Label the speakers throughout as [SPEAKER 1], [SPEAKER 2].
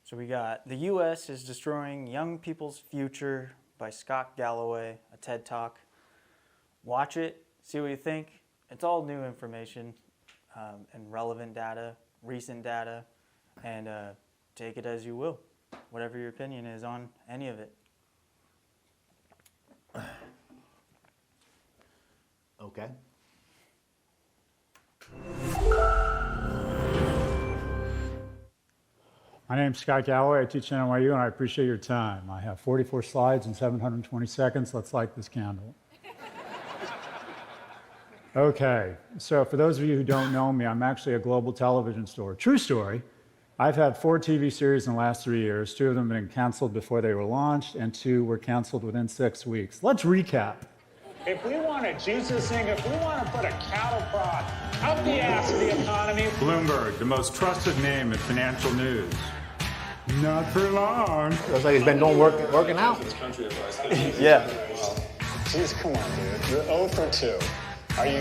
[SPEAKER 1] So we got The U.S. is Destroying Young People's Future by Scott Galloway, a TED Talk. Watch it, see what you think. It's all new information and relevant data, recent data, and take it as you will, whatever your opinion is on any of it.
[SPEAKER 2] Okay.
[SPEAKER 3] My name's Scott Galloway. I teach at NYU, and I appreciate your time. I have 44 slides in 720 seconds. Let's light this candle. Okay, so for those of you who don't know me, I'm actually a global television star. True story. I've had 4 TV series in the last 3 years. 2 of them have been canceled before they were launched, and 2 were canceled within 6 weeks. Let's recap.
[SPEAKER 4] If we want a Jesus thing, if we want to put a cattle prod up the ass of the economy.
[SPEAKER 5] Bloomberg, the most trusted name in financial news. Not for long.
[SPEAKER 2] Looks like he's been doing working out.
[SPEAKER 1] Yeah.
[SPEAKER 4] Jeez, come on, dude. You're 0 for 2. Are you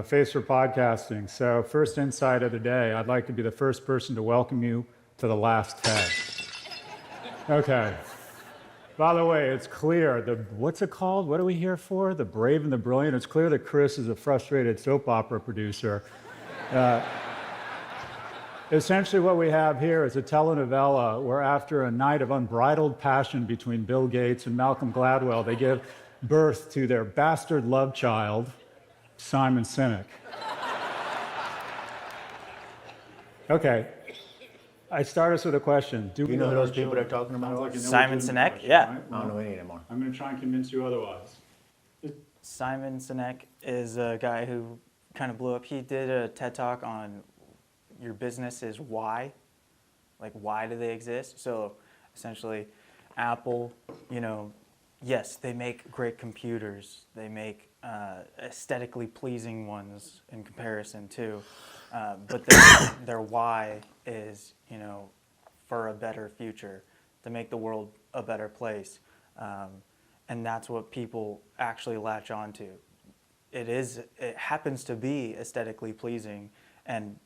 [SPEAKER 3] Face for podcasting. So first insight of the day, I'd like to be the first person to welcome you to the last TED. Okay. By the way, it's clear, what's it called? What are we here for? The Brave and the Brilliant? It's clear that Chris is a frustrated soap opera producer. Essentially what we have here is a telenovela where after a night of unbridled passion between Bill Gates and Malcolm Gladwell, they give birth to their bastard love child, Simon Sinek. Okay, I start us with a question. Do
[SPEAKER 2] You know who those people they're talking about?
[SPEAKER 1] Simon Sinek? Yeah.
[SPEAKER 2] I don't know any anymore.
[SPEAKER 3] I'm going to try and convince you otherwise.
[SPEAKER 1] Simon Sinek is a guy who kind of blew up. He did a TED Talk on your business is why. Like, why do they exist? So essentially, Apple, yes, they make great computers. They make aesthetically pleasing ones in comparison too. But their why is, for a better future, to make the world a better place. And that's what people actually latch onto. It happens to be aesthetically pleasing and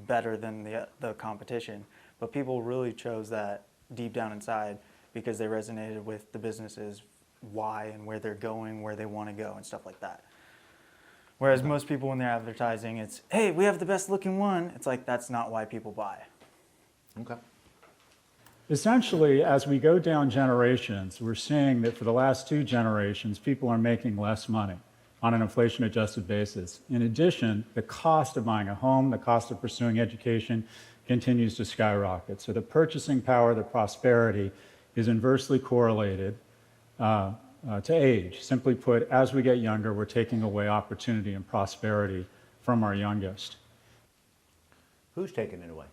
[SPEAKER 1] better than the competition, but people really chose that deep down inside because they resonated with the business's why and where they're going, where they want to go, and stuff like that. Whereas most people, when they're advertising, it's, hey, we have the best looking one. It's like, that's not why people buy.
[SPEAKER 2] Okay.
[SPEAKER 3] Essentially, as we go down generations, we're seeing that for the last 2 generations, people are making less money on an inflation-adjusted basis. In addition, the cost of buying a home, the cost of pursuing education continues to skyrocket. So the purchasing power, the prosperity, is inversely correlated to age. Simply put, as we get younger, we're taking away opportunity and prosperity from our youngest.
[SPEAKER 2] Who's taking it away?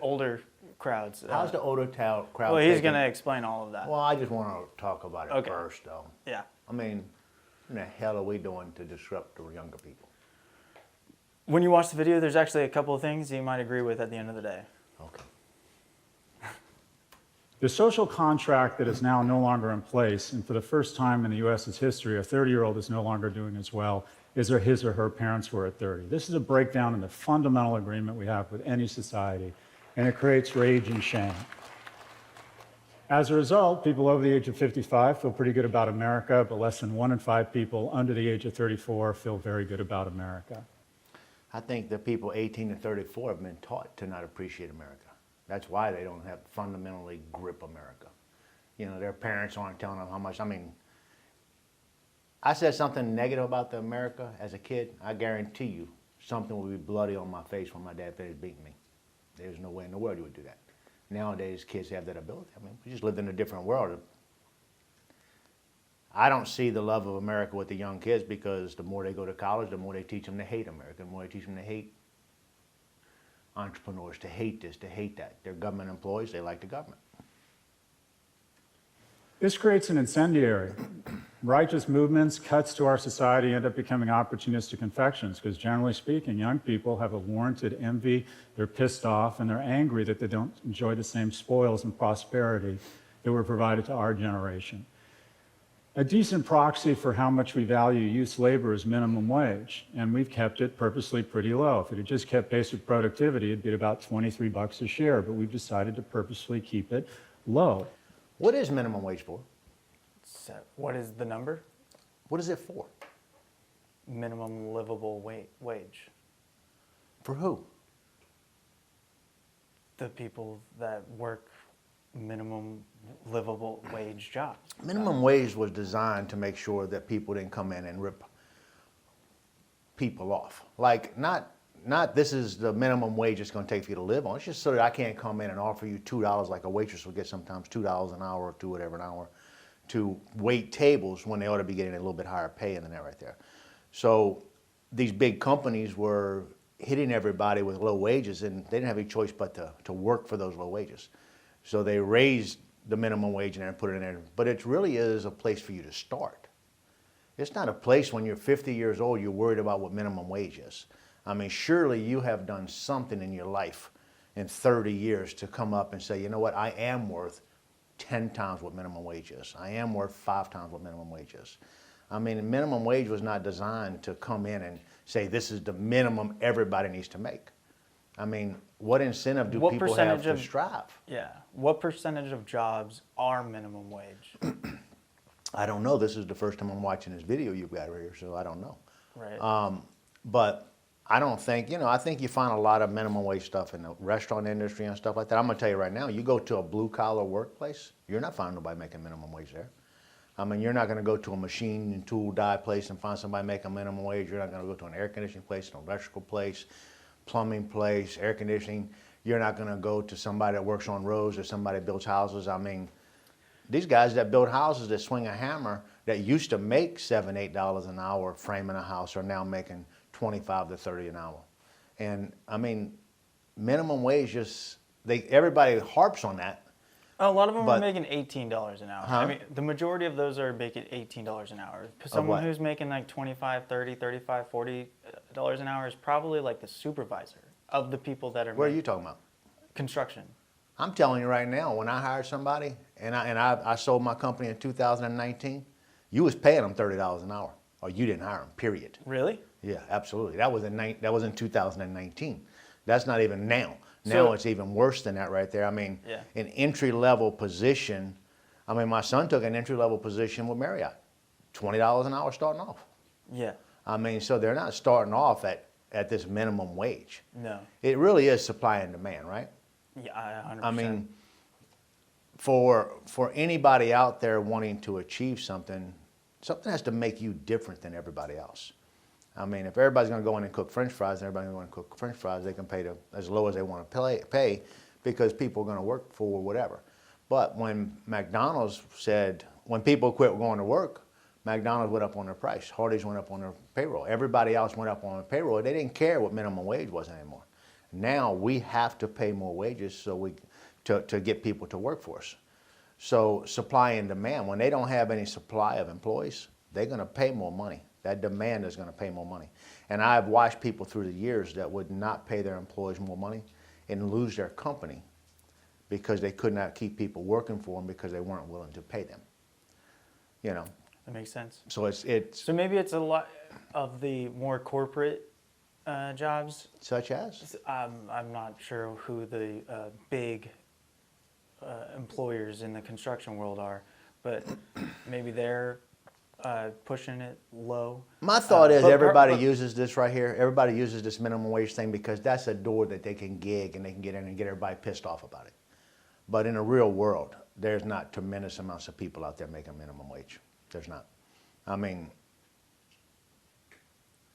[SPEAKER 1] Older crowds.
[SPEAKER 2] How's the older crowd
[SPEAKER 1] Well, he's
[SPEAKER 2] taking-
[SPEAKER 1] going to explain all of that.
[SPEAKER 2] Well, I just want to talk about it
[SPEAKER 1] Okay.
[SPEAKER 2] first, though.
[SPEAKER 1] Yeah.
[SPEAKER 2] I mean, what the hell are we doing to disrupt the younger people?
[SPEAKER 1] When you watch the video, there's actually a couple of things you might agree with at the end of the day.
[SPEAKER 2] Okay.
[SPEAKER 3] The social contract that is now no longer in place, and for the first time in the U.S.'s history, a 30-year-old is no longer doing as well as his or her parents were at 30. This is a breakdown in the fundamental agreement we have with any society, and it creates rage and shame. As a result, people over the age of 55 feel pretty good about America, but less than 1 in 5 people under the age of 34 feel very good about America.
[SPEAKER 2] I think the people 18 to 34 have been taught to not appreciate America. That's why they don't have fundamentally grip America. Their parents aren't telling them how much. I mean, I said something negative about the America as a kid. I guarantee you something will be bloody on my face when my dad finished beating me. There's no way in the world you would do that. Nowadays, kids have that ability. I mean, we just lived in a different world. I don't see the love of America with the young kids because the more they go to college, the more they teach them to hate America, the more they teach them to hate entrepreneurs, to hate this, to hate that. They're government employees, they like the government.
[SPEAKER 3] This creates an incendiary. Righteous movements, cuts to our society end up becoming opportunistic infections because generally speaking, young people have a warranted envy, they're pissed off, and they're angry that they don't enjoy the same spoils and prosperity that were provided to our generation. A decent proxy for how much we value youth labor is minimum wage, and we've kept it purposely pretty low. If it had just kept basic productivity, it'd be about 23 bucks a share, but we've decided to purposely keep it low.
[SPEAKER 2] What is minimum wage for?
[SPEAKER 1] So what is the number?
[SPEAKER 2] What is it for?
[SPEAKER 1] Minimum livable wage.
[SPEAKER 2] For who?
[SPEAKER 1] The people that work minimum livable wage jobs.
[SPEAKER 2] Minimum wage was designed to make sure that people didn't come in and rip people off. Like, not this is the minimum wage it's going to take for you to live on. It's just so that I can't come in and offer you $2 like a waitress will get sometimes $2 an hour or $2 whatever an hour to wait tables when they ought to be getting a little bit higher pay than that right there. So these big companies were hitting everybody with low wages, and they didn't have any choice but to work for those low wages. So they raised the minimum wage in there and put it in there. But it really is a place for you to start. It's not a place when you're 50 years old you're worried about what minimum wage is. I mean, surely you have done something in your life in 30 years to come up and say, you know what, I am worth 10 times what minimum wage is. I am worth 5 times what minimum wage is. I mean, minimum wage was not designed to come in and say this is the minimum everybody needs to make. I mean, what incentive do people have to strive?
[SPEAKER 1] Yeah. What percentage of jobs are minimum wage?
[SPEAKER 2] I don't know. This is the first time I'm watching this video you've got right here, so I don't know.
[SPEAKER 1] Right.
[SPEAKER 2] But I don't think, I think you find a lot of minimum wage stuff in the restaurant industry and stuff like that. I'm going to tell you right now, you go to a blue-collar workplace, you're not finding nobody making minimum wage there. I mean, you're not going to go to a machine and tool die place and find somebody making minimum wage. You're not going to go to an air conditioning place, an electrical place, plumbing place, air conditioning. You're not going to go to somebody that works on roads or somebody that builds houses. I mean, these guys that build houses that swing a hammer that used to make $7, $8 an hour framing a house are now making $25 to $30 an hour. And I mean, minimum wage just, everybody harps on that.
[SPEAKER 1] A lot of them
[SPEAKER 2] But-
[SPEAKER 1] are making $18 an hour.
[SPEAKER 2] Huh?
[SPEAKER 1] I mean, the majority of those are making $18 an hour. Someone
[SPEAKER 2] what?
[SPEAKER 1] who's making like $25, $30, $35, $40 an hour is probably like the supervisor of the people that are
[SPEAKER 2] What are
[SPEAKER 1] making
[SPEAKER 2] you talking about?
[SPEAKER 1] construction.
[SPEAKER 2] I'm telling you right now, when I hired somebody and I sold my company in 2019, you was paying them $30 an hour, or you didn't hire them. Period.
[SPEAKER 1] Really?
[SPEAKER 2] Yeah, absolutely. That was in 2019. That's not even now. Now
[SPEAKER 1] So-
[SPEAKER 2] it's even worse than that right there. I mean,
[SPEAKER 1] Yeah.
[SPEAKER 2] an entry-level position. I mean, my son took an entry-level position with Marriott, $20 an hour starting off.
[SPEAKER 1] Yeah.
[SPEAKER 2] I mean, so they're not starting off at this minimum wage.
[SPEAKER 1] No.
[SPEAKER 2] It really is supply and demand, right?
[SPEAKER 1] Yeah, 100%.
[SPEAKER 2] I mean, for anybody out there wanting to achieve something, something has to make you different than everybody else. I mean, if everybody's going to go in and cook French fries, and everybody's going to cook French fries, they can pay as low as they want to pay because people are going to work for whatever. But when McDonald's said, when people quit going to work, McDonald's went up on their price. Hardee's went up on their payroll. Everybody else went up on their payroll. They didn't care what minimum wage was anymore. Now we have to pay more wages to get people to work for us. So supply and demand, when they don't have any supply of employees, they're going to pay more money. That demand is going to pay more money. And I've watched people through the years that would not pay their employees more money and lose their company because they could not keep people working for them because they weren't willing to pay them.
[SPEAKER 1] That makes sense.
[SPEAKER 2] So it's
[SPEAKER 1] So maybe it's a lot of the more corporate jobs.
[SPEAKER 2] such as?
[SPEAKER 1] I'm not sure who the big employers in the construction world are, but maybe they're pushing it low.
[SPEAKER 2] My thought is
[SPEAKER 1] but-
[SPEAKER 2] everybody
[SPEAKER 1] but-
[SPEAKER 2] uses this right here. Everybody uses this minimum wage thing because that's a door that they can gig and they can get in and get everybody pissed off about it. But in the real world, there's not tremendous amounts of people out there making minimum wage. There's not. I mean,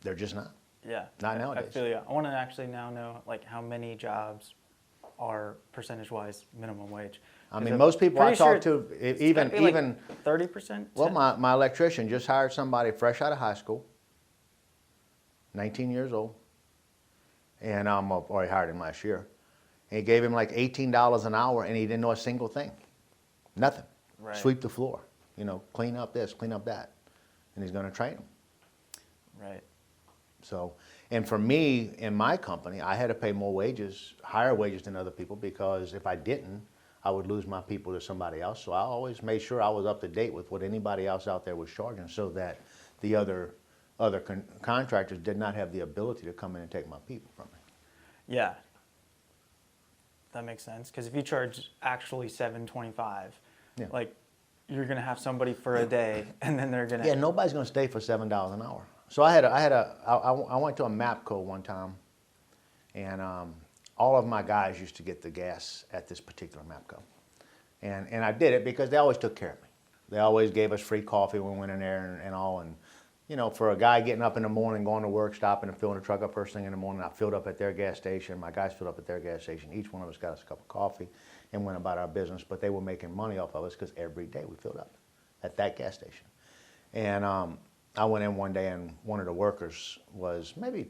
[SPEAKER 2] they're just not.
[SPEAKER 1] Yeah.
[SPEAKER 2] Not
[SPEAKER 1] I
[SPEAKER 2] nowadays.
[SPEAKER 1] feel you. I want to actually now know like how many jobs are percentage-wise minimum wage.
[SPEAKER 2] I mean, most people I talk to, even
[SPEAKER 1] 30%.
[SPEAKER 2] well, my electrician just hired somebody fresh out of high school, 19 years old, and or he hired him last year. And he gave him like $18 an hour, and he didn't know a single thing, nothing.
[SPEAKER 1] Right.
[SPEAKER 2] Sweep the floor, clean up this, clean up that, and he's going to train him.
[SPEAKER 1] Right.
[SPEAKER 2] So, and for me, in my company, I had to pay more wages, higher wages than other people because if I didn't, I would lose my people to somebody else. So I always made sure I was up to date with what anybody else out there was charging, so that the other contractors did not have the ability to come in and take my people from me.
[SPEAKER 1] Yeah. That makes sense. Because if you charge actually $7.25,
[SPEAKER 2] Yeah.
[SPEAKER 1] like you're gonna have somebody for a day, and then they're gonna.
[SPEAKER 2] Yeah, nobody's going to stay for $7 an hour. So I went to a MAPCO one time, and all of my guys used to get the gas at this particular MAPCO. And I did it because they always took care of me. They always gave us free coffee when we went in there and all. And, you know, for a guy getting up in the morning, going to work, stopping and filling the truck up first thing in the morning, I filled up at their gas station. My guys filled up at their gas station. Each one of us got us a cup of coffee and went about our business. But they were making money off of us because every day we filled up at that gas station. And I went in one day, and one of the workers was maybe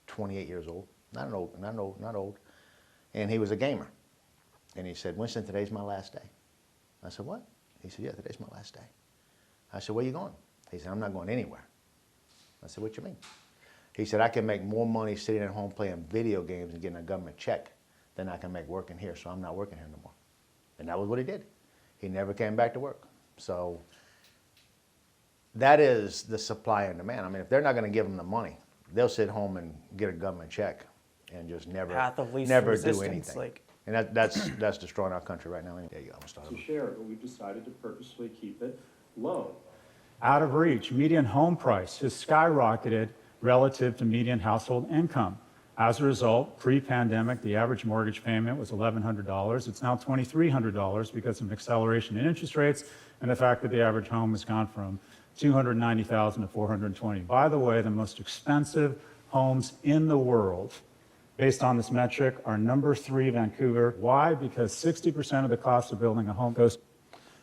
[SPEAKER 2] 28 years old. Not old. And he was a gamer. And he said, "Winston, today's my last day." I said, "What?" He said, "Yeah, today's my last day." I said, "Where you going?" He said, "I'm not going anywhere." I said, "What you mean?" He said, "I can make more money sitting at home playing video games and getting a government check than I can make working here, so I'm not working here no more." And that was what he did. He never came back to work. So that is the supply and demand. I mean, if they're not going to give them the money, they'll sit home and get a government check and just never
[SPEAKER 1] Path of least
[SPEAKER 2] do
[SPEAKER 1] resistance,
[SPEAKER 2] anything.
[SPEAKER 1] like.
[SPEAKER 2] And that's destroying our country right now. There you go. I'm starting.
[SPEAKER 3] To share, but we've decided to purposely keep it low. Out of reach, median home price has skyrocketed relative to median household income. As a result, pre-pandemic, the average mortgage payment was $1,100. It's now $2,300 because of an acceleration in interest rates and the fact that the average home has gone from $290,000 to $420,000. By the way, the most expensive homes in the world, based on this metric, are number 3, Vancouver. Why? Because 60% of the cost of building a home goes.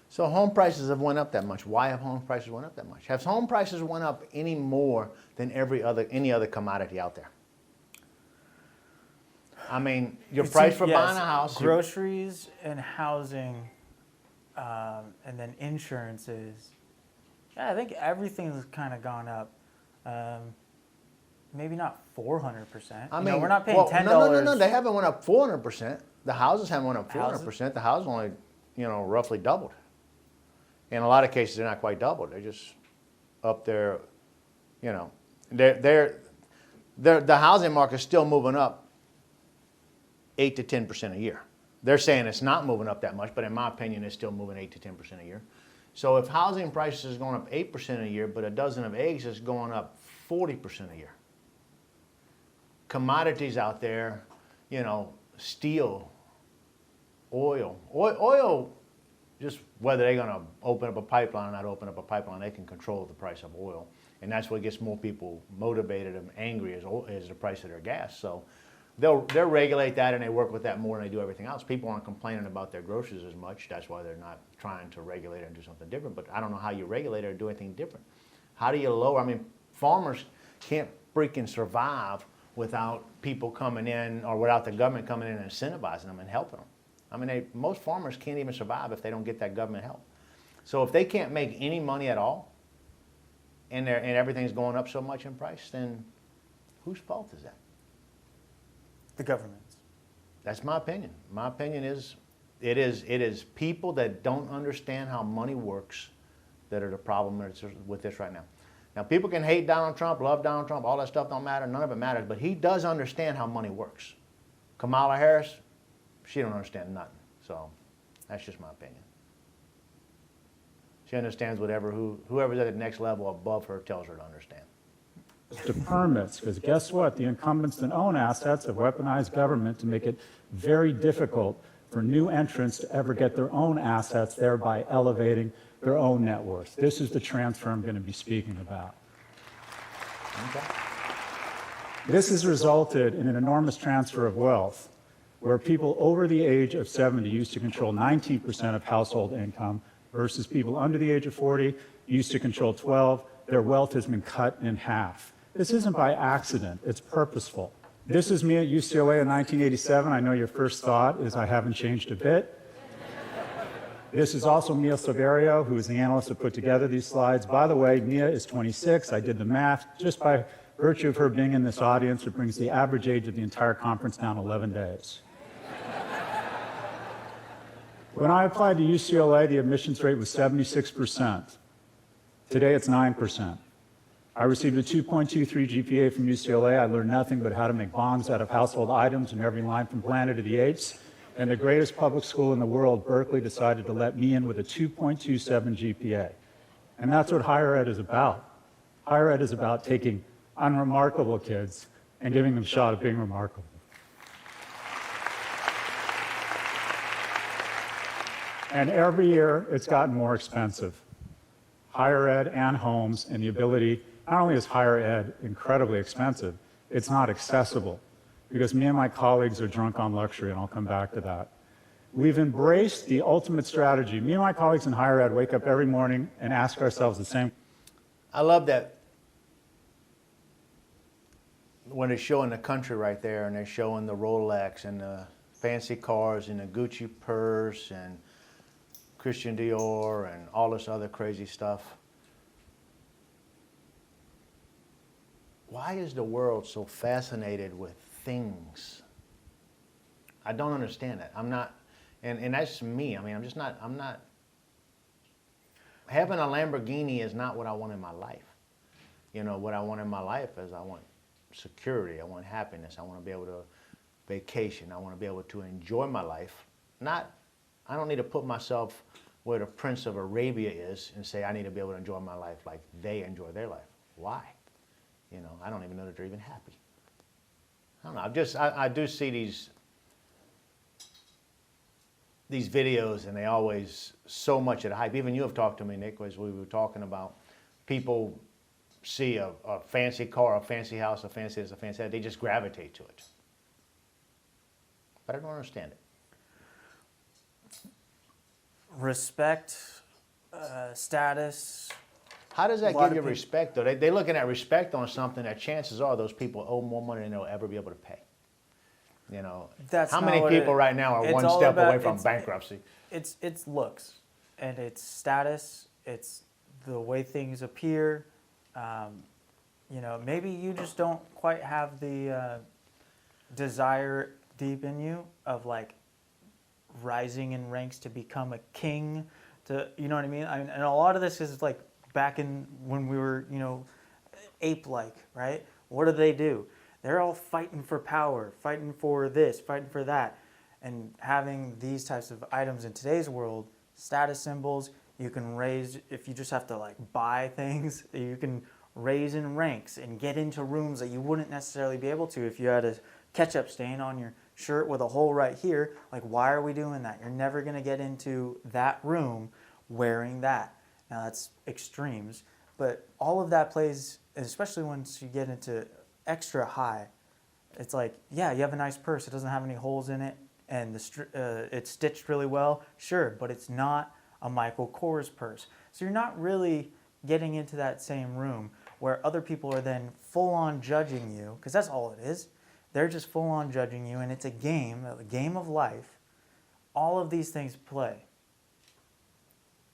[SPEAKER 2] So home prices have went up that much. Why have home prices went up that much? Have home prices went up any more than any other commodity out there? I mean, your price for buying a house.
[SPEAKER 1] Groceries and housing, and then insurances. Yeah, I think everything's kind of gone up. Maybe not 400%.
[SPEAKER 2] I mean,
[SPEAKER 1] we're not paying $10.
[SPEAKER 2] No. They haven't went up 400%. The houses haven't went up 400%. The houses only, roughly doubled. In a lot of cases, they're not quite doubled. They're just up there. The housing market's still moving up 8 to 10% a year. They're saying it's not moving up that much, but in my opinion, it's still moving 8 to 10% a year. So if housing prices is going up 8% a year, but a dozen of eggs is going up 40% a year. Commodities out there, steel, oil, just whether they're going to open up a pipeline or not open up a pipeline, they can control the price of oil. And that's what gets more people motivated and angry is the price of their gas. So they'll regulate that, and they work with that more than they do everything else. People aren't complaining about their groceries as much. That's why they're not trying to regulate it and do something different. But I don't know how you regulate it or do anything different. How do you lower? I mean, farmers can't freaking survive without people coming in or without the government coming in and incentivizing them and helping them. I mean, most farmers can't even survive if they don't get that government help. So if they can't make any money at all, and everything's going up so much in price, then whose fault is that?
[SPEAKER 1] The government's.
[SPEAKER 2] That's my opinion. My opinion is it is people that don't understand how money works that are the problem with this right now. Now, people can hate Donald Trump, love Donald Trump, all that stuff don't matter, none of it matters, but he does understand how money works. Kamala Harris, she don't understand nothing. So that's just my opinion. She understands whoever's at the next level above her tells her to understand.
[SPEAKER 3] To permits, because guess what? The incumbents that own assets have weaponized government to make it very difficult for new entrants to ever get their own assets, thereby elevating their own net worth. This is the transfer I'm going to be speaking about.
[SPEAKER 2] Okay.
[SPEAKER 3] This has resulted in an enormous transfer of wealth, where people over the age of 70 used to control 19% of household income, versus people under the age of 40 used to control 12%. Their wealth has been cut in half. This isn't by accident, it's purposeful. This is me at UCLA in 1987. I know your first thought is I haven't changed a bit. This is also Mia Silverio, who is the analyst that put together these slides. By the way, Mia is 26. I did the math. Just by virtue of her being in this audience, it brings the average age of the entire conference down 11 days. When I applied to UCLA, the admissions rate was 76%. Today, it's 9%. I received a 2.23 GPA from UCLA. I learned nothing but how to make bombs out of household items in every line from Planet of the Apes. And the greatest public school in the world, Berkeley, decided to let me in with a 2.27 GPA. And that's what higher ed is about. Higher ed is about taking unremarkable kids and giving them a shot at being remarkable. And every year, it's gotten more expensive. Higher ed and homes and the ability, not only is higher ed incredibly expensive, it's not accessible because me and my colleagues are drunk on luxury, and I'll come back to that. We've embraced the ultimate strategy. Me and my colleagues in higher ed wake up every morning and ask ourselves the same.
[SPEAKER 2] I love that when they're showing the country right there and they're showing the Rolex and the fancy cars and the Gucci purse and Christian Dior and all this other crazy stuff. Why is the world so fascinated with things? I don't understand that. I'm not, and that's me. I mean, I'm not, having a Lamborghini is not what I want in my life. You know, what I want in my life is I want security, I want happiness, I want to be able to vacation, I want to be able to enjoy my life. I don't need to put myself where the Prince of Arabia is and say I need to be able to enjoy my life like they enjoy their life. Why? You know, I don't even know that they're even happy. I don't know. I do see these videos, and they always so much of the hype. Even you have talked to me, Nick, as we were talking about people see a fancy car, a fancy house, a fancy this, a fancy that. They just gravitate to it. But I don't understand it.
[SPEAKER 1] Respect, status.
[SPEAKER 2] How does that
[SPEAKER 1] A lot
[SPEAKER 2] give you
[SPEAKER 1] of
[SPEAKER 2] respect, though? They're looking at respect on something that chances are those people owe more money than they'll ever be able to pay. You know,
[SPEAKER 1] That's
[SPEAKER 2] how
[SPEAKER 1] not
[SPEAKER 2] many
[SPEAKER 1] what
[SPEAKER 2] people
[SPEAKER 1] it-
[SPEAKER 2] right now are
[SPEAKER 1] it's
[SPEAKER 2] one
[SPEAKER 1] all
[SPEAKER 2] step
[SPEAKER 1] about-
[SPEAKER 2] away from
[SPEAKER 1] it's-
[SPEAKER 2] bankruptcy?
[SPEAKER 1] It's looks, and it's status. It's the way things appear. You know, maybe you just don't quite have the desire deep in you of like rising in ranks to become a king. To, you know what I mean? And a lot of this is like back in when we were, you know, ape-like, right? What do? They're all fighting for power, fighting for this, fighting for that. And having these types of items in today's world, status symbols, you can raise, if you just have to like buy things, you can raise in ranks and get into rooms that you wouldn't necessarily be able to if you had a ketchup stain on your shirt with a hole right here. Like, why are we doing that? You're never going to get into that room wearing that. Now, that's extremes, but all of that plays, especially once you get into extra high. It's like, yeah, you have a nice purse. It doesn't have any holes in it, and it's stitched really well. Sure, but it's not a Michael Kors purse. So you're not really getting into that same room where other people are then full-on judging you, because that's all it is. They're just full-on judging you, and it's a game of life. All of these things play.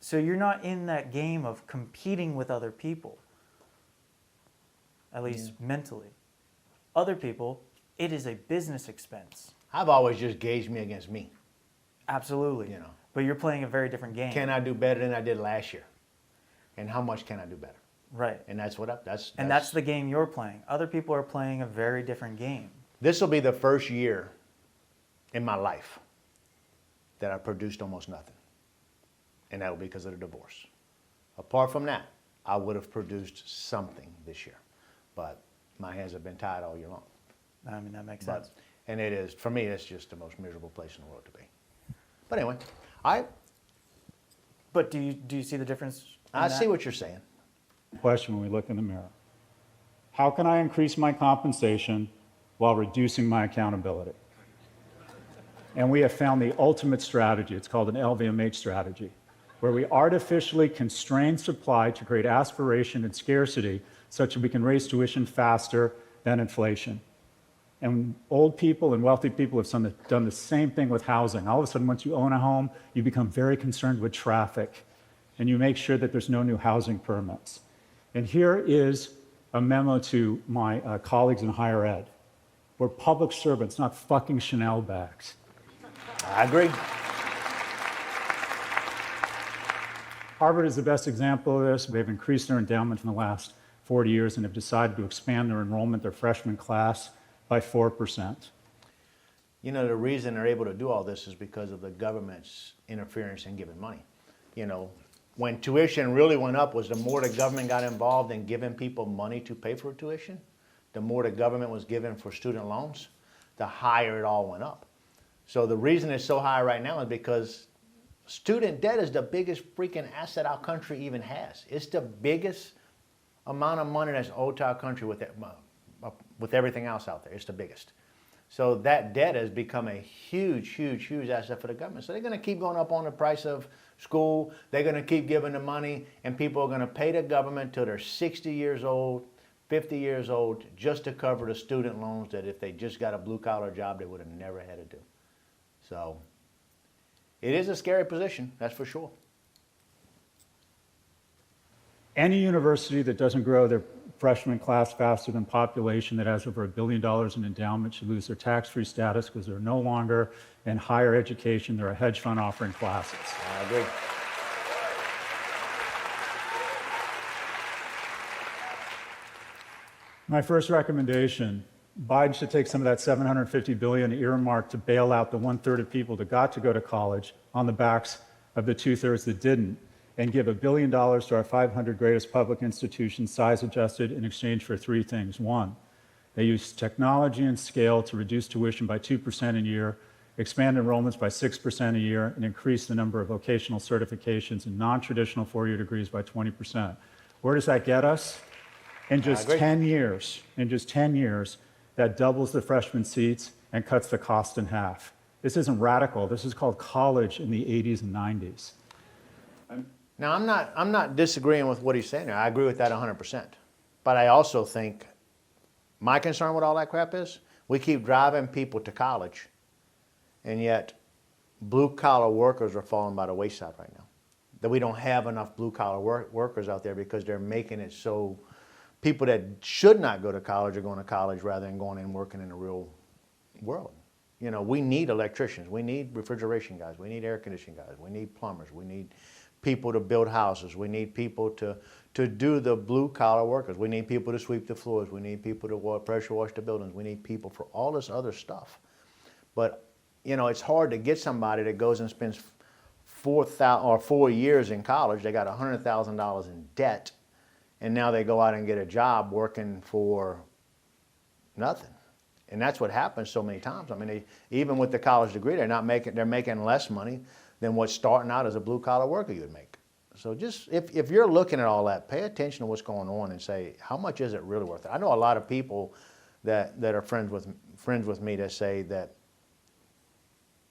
[SPEAKER 1] So you're not in that game of competing with other people, at least mentally. Other people, it is a business expense.
[SPEAKER 2] I've always just gauged me against me.
[SPEAKER 1] Absolutely.
[SPEAKER 2] You know.
[SPEAKER 1] But you're playing a very different game.
[SPEAKER 2] Can I do better than I did last year? And how much can I do better?
[SPEAKER 1] Right.
[SPEAKER 2] And that's
[SPEAKER 1] That's the game you're playing. Other people are playing a very different game.
[SPEAKER 2] This will be the first year in my life that I produced almost nothing. And that will be because of the divorce. Apart from that, I would have produced something this year. But my hands have been tied all year long.
[SPEAKER 1] I mean, that makes sense.
[SPEAKER 2] And it is, for me, it's just the most miserable place in the world to be. But anyway,
[SPEAKER 1] But do you see the difference?
[SPEAKER 2] I see what you're saying.
[SPEAKER 3] Question when we look in the mirror. How can I increase my compensation while reducing my accountability? And we have found the ultimate strategy. It's called an LVMH strategy, where we artificially constrain supply to create aspiration and scarcity such that we can raise tuition faster than inflation. And old people and wealthy people have done the same thing with housing. All of a sudden, once you own a home, you become very concerned with traffic, and you make sure that there's no new housing permits. And here is a memo to my colleagues in higher ed. We're public servants, not fucking Chanel bags.
[SPEAKER 2] I agree.
[SPEAKER 3] Harvard is the best example of this. They've increased their endowment in the last 40 years and have decided to expand their enrollment, their freshman class, by 4%.
[SPEAKER 2] You know, the reason they're able to do all this is because of the government's interference in giving money. You know, when tuition really went up was the more the government got involved in giving people money to pay for tuition, the more the government was giving for student loans, the higher it all went up. So the reason it's so high right now is because student debt is the biggest freaking asset our country even has. It's the biggest amount of money that's owed to our country with everything else out there. It's the biggest. So that debt has become a huge, huge, huge asset for the government. So they're going to keep going up on the price of school. They're going to keep giving the money, and people are going to pay the government till they're 60 years old, 50 years old, just to cover the student loans that if they just got a blue-collar job, they would have never had to do. So it is a scary position, that's for sure.
[SPEAKER 3] Any university that doesn't grow their freshman class faster than population, that has over $1 billion in endowment, should lose their tax-free status because they're no longer in higher education. They're a hedge fund offering classes.
[SPEAKER 2] I agree.
[SPEAKER 3] My first recommendation, Biden should take some of that $750 billion earmarked to bail out the 1/3 of people that got to go to college on the backs of the 2/3 that didn't, and give $1 billion to our 500 greatest public institutions, size adjusted, in exchange for three things. One, they use technology and scale to reduce tuition by 2% a year, expand enrollments by 6% a year, and increase the number of vocational certifications and non-traditional four-year degrees by 20%. Where does that get us? In just 10 years, that doubles the freshman seats and cuts the cost in half. This isn't radical. This is called college in the 80s and 90s.
[SPEAKER 2] Now, I'm not disagreeing with what he's saying there. I agree with that 100%. But I also think my concern with all that crap is we keep driving people to college, and yet blue-collar workers are falling by the wayside right now. That we don't have enough blue-collar workers out there because they're making it so people that should not go to college are going to college rather than going and working in the real world. You know, we need electricians. We need refrigeration guys. We need air conditioning guys. We need plumbers. We need people to build houses. We need people to do the blue-collar workers. We need people to sweep the floors. We need people to pressure wash the buildings. We need people for all this other stuff. But, you know, it's hard to get somebody that goes and spends 4 years in college. They got $100,000 in debt, and now they go out and get a job working for nothing. And that's what happens so many times. I mean, even with the college degree, they're making less money than what's starting out as a blue-collar worker you would make. So just, if you're looking at all that, pay attention to what's going on and say, how much is it really worth it? I know a lot of people that are friends with me that say that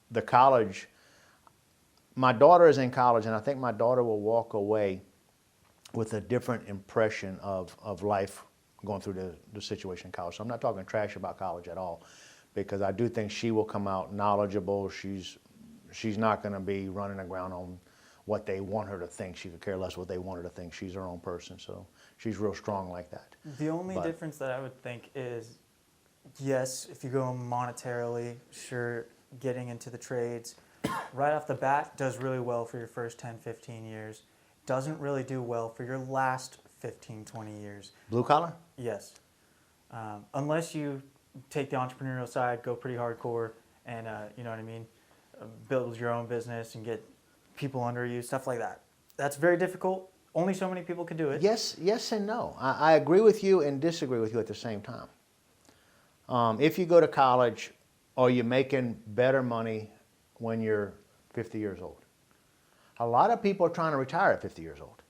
[SPEAKER 2] the college, my daughter is in college, and I think my daughter will walk away with a different impression of life going through the situation in college. So I'm not talking trash about college at all, because I do think she will come out knowledgeable. She's not going to be running aground on what they want her to think. She could care less what they want her to think. She's her own person, so she's real strong like that.
[SPEAKER 1] The only difference that I would think is, yes, if you go monetarily, sure, getting into the trades, right off the bat does really well for your first 10, 15 years. Doesn't really do well for your last 15, 20 years.
[SPEAKER 2] Blue collar?
[SPEAKER 1] Yes. Unless you take the entrepreneurial side, go pretty hardcore, and you know what I mean, build your own business and get people under you, stuff like that. That's very difficult. Only so many people can do it.
[SPEAKER 2] Yes and no. I agree with you and disagree with you at the same time. If you go to college, are you making better money when you're 50 years old? A lot of people are trying to retire at 50 years old.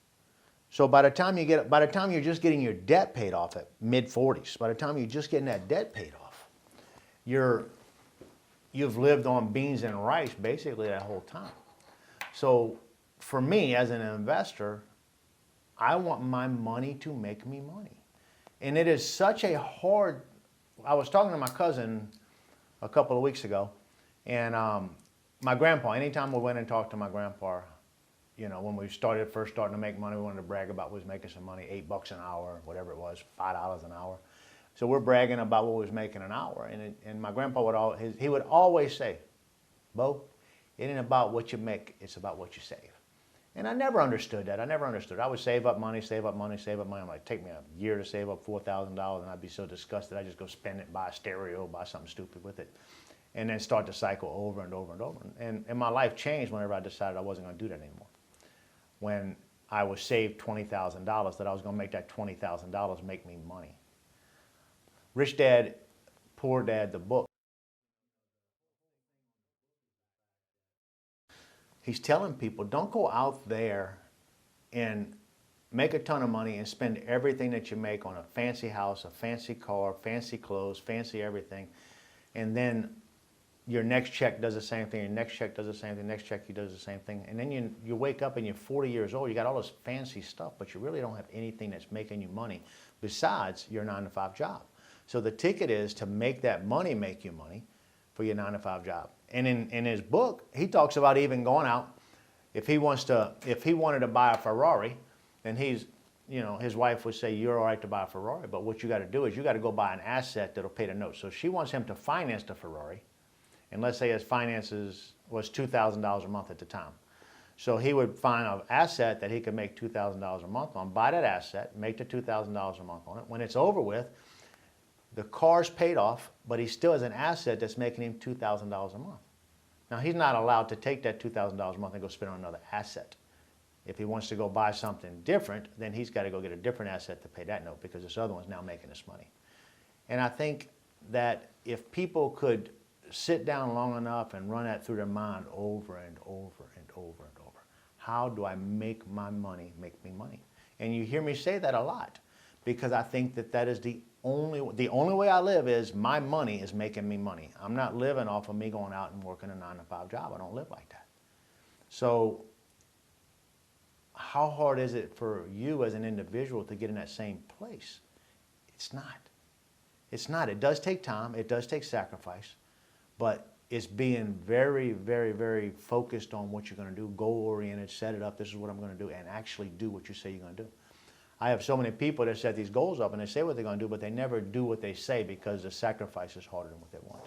[SPEAKER 2] So by the time you're just getting your debt paid off at mid-40s, by the time you're just getting that debt paid off, you've lived on beans and rice basically that whole time. So for me as an investor, I want my money to make me money. And it is such a hard, I was talking to my cousin a couple of weeks ago, and my grandpa, anytime we went and talked to my grandpa, you know, when we first starting to make money, we wanted to brag about we was making some money, $8 an hour, whatever it was, $5 an hour. So we're bragging about what we was making an hour. And my grandpa would always say, Bo, it ain't about what you make, it's about what you save. And I never understood that. I never understood. I would save up money, save up money, save up money. I'm like, take me a year to save up $4,000, and I'd be so disgusted. I'd just go spend it, buy a stereo, buy something stupid with it, and then start the cycle over and over and over. And my life changed whenever I decided I wasn't going to do that anymore. When I was saved $20,000, that I was going to make that $20,000 make me money. Rich Dad, Poor Dad, the book. He's telling people, don't go out there and make a ton of money and spend everything that you make on a fancy house, a fancy car, fancy clothes, fancy everything, and then your next check does the same thing, your next check does the same thing, next check he does the same thing, and then you wake up and you're 40 years old, you got all this fancy stuff, but you really don't have anything that's making you money besides your 9-to-5 job. So the ticket is to make that money make you money for your 9-to-5 job. And in his book, he talks about even going out, if he wanted to buy a Ferrari, then his wife would say, you're all right to buy a Ferrari, but what you got to do is you got to go buy an asset that'll pay the note. So she wants him to finance the Ferrari, and let's say his finances was $2,000 a month at the time. So he would find an asset that he could make $2,000 a month on, buy that asset, make the $2,000 a month on it. When it's over with, the car's paid off, but he still has an asset that's making him $2,000 a month. Now, he's not allowed to take that $2,000 a month and go spend on another asset. If he wants to go buy something different, then he's got to go get a different asset to pay that note because this other one's now making us money. And I think that if people could sit down long enough and run that through their mind over and over and over and over, how do I make my money make me money? And you hear me say that a lot because I think that that is the only way I live is my money is making me money. I'm not living off of me going out and working a 9-to-5 job. I don't live like that. So how hard is it for you as an individual to get in that same place? It's not. It's not. It does take time. It does take sacrifice. But it's being very, very, very focused on what you're going to do, goal-oriented, set it up, this is what I'm going to do, and actually do what you say you're going to do. I have so many people that set these goals up and they say what they're going to do, but they never do what they say because the sacrifice is harder than what they want.